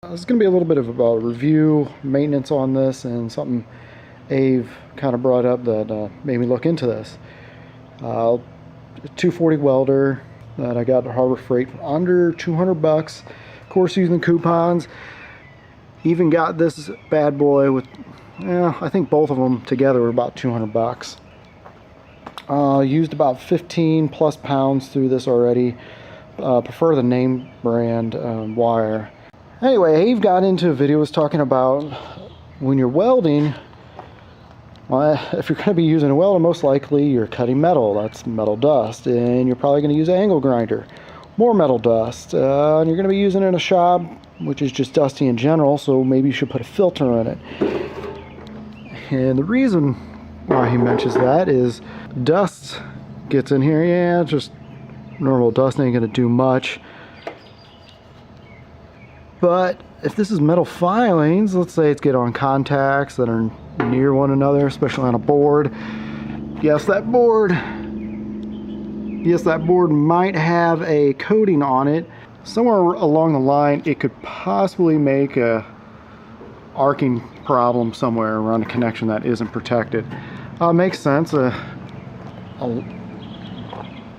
It's going to be a little bit of a review, maintenance on this, and something Ave kind of brought up that made me look into this. 240 welder that I got at Harbor Freight for under 200 bucks. Of course, using coupons. Even got this bad boy with, I think both of them together were about 200 bucks. Used about 15 plus pounds through this already. Prefer the name brand wire. Anyway, Ave got into a video was talking about when you're welding, well, if you're going to be using a welder, most likely you're cutting metal. That's metal dust, and you're probably going to use an angle grinder. More metal dust, and you're going to be using it in a shop, which is just dusty in general, so maybe you should put a filter in it. And the reason why he mentions that is dust gets in here, yeah, just normal dust ain't going to do much. But if this is metal filings, let's say it's get on contacts that are near one another, especially on a board. Yes, that board might have a coating on it. Somewhere along the line, it could possibly make a arcing problem somewhere around a connection that isn't protected. Makes sense. Let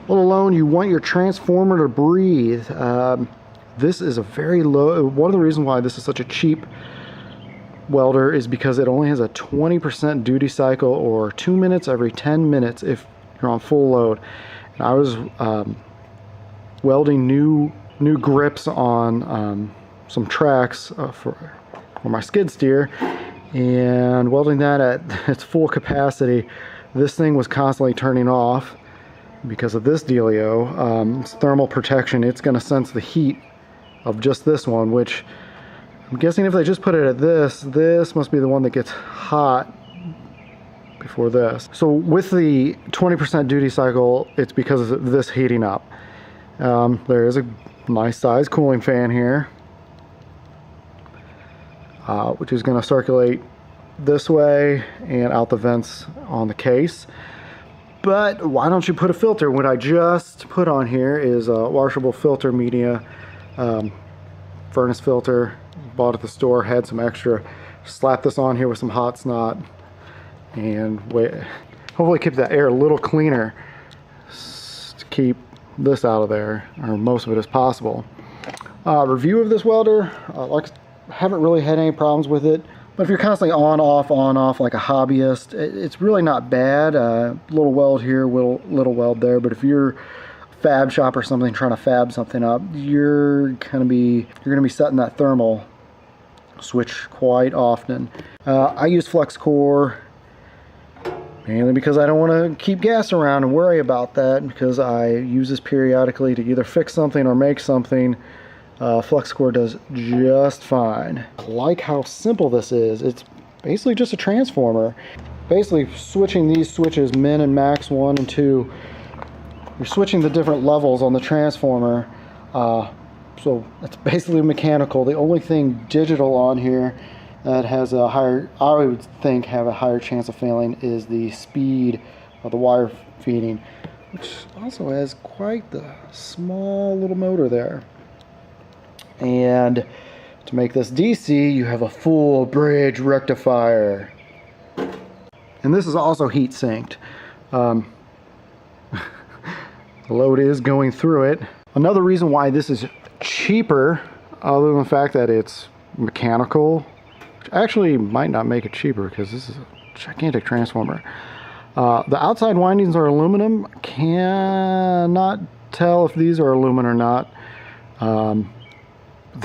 alone you want your transformer to breathe. This is a very low, one of the reasons why this is such a cheap welder is because it only has a 20% duty cycle, or 2 minutes every 10 minutes if you're on full load. And I was welding new grips on some tracks for my skid steer, and welding that at its full capacity. This thing was constantly turning off because of this dealio. It's thermal protection. It's going to sense the heat of just this one, which I'm guessing if they just put it at this must be the one that gets hot before this. So with the 20% duty cycle, it's because of this heating up. There is a nice size cooling fan here, which is going to circulate this way and out the vents on the case. But why don't you put a filter? What I just put on here is a Washable Filter media furnace filter. Bought at the store, had some extra. Slap this on here with some hot snot and hopefully keep that air a little cleaner to keep this out of there, or most of it as possible. Review of this welder, haven't really had any problems with it, but if you're constantly on off like a hobbyist, it's really not bad. Little weld here, little weld there, but if you're fab shop or something trying to fab something up, you're gonna be setting that thermal switch quite often. I use Flux-core mainly because I don't want to keep gas around and worry about that, because I use this periodically to either fix something or make something. Flux-core does just fine. I like how simple this is. It's basically just a transformer. Basically switching these switches, min and max 1 and 2. You're switching the different levels on the transformer, so it's basically mechanical. The only thing digital on here that has a higher, I would think, have a higher chance of failing is the speed of the wire feeding, which also has quite the small little motor there. And to make this DC, you have a full bridge rectifier, and this is also heat sinked. The load is going through it. Another reason why this is cheaper, other than the fact that it's mechanical, which actually might not make it cheaper because this is a gigantic transformer. The outside windings are aluminum. Cannot tell if these are aluminum or not.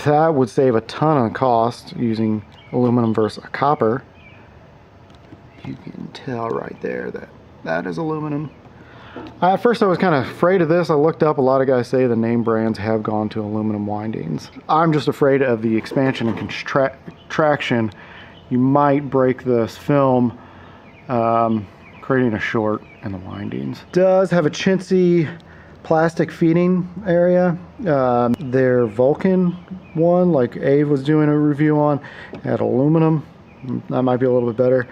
That would save a ton on cost using aluminum versus a copper. You can tell right there that that is aluminum. At first I was kind of afraid of this. I looked up, a lot of guys say the name brands have gone to aluminum windings. I'm just afraid of the expansion and contraction. You might break this film, creating a short in the windings. It does have a chintzy plastic feeding area. Their Vulcan one, like Ave was doing a review on, had aluminum. That might be a little bit better.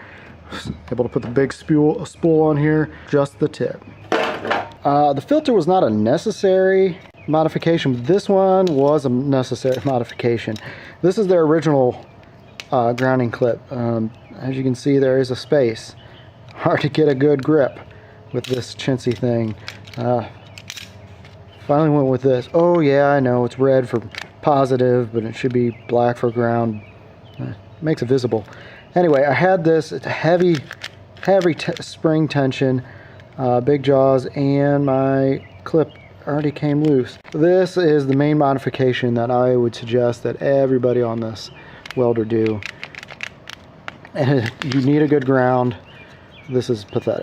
Able to put the big spool on here, just the tip. The filter was not a necessary modification. This one was a necessary modification. This is their original grounding clip. As you can see, there is a space. Hard to get a good grip with this chintzy thing. Finally went with this. Oh yeah, I know it's red for positive, but it should be black for ground. Makes it visible. Anyway, I had this. It's a heavy spring tension, big jaws, and my clip already came loose. This is the main modification that I would suggest that everybody on this welder do. And you need a good ground. This is pathetic.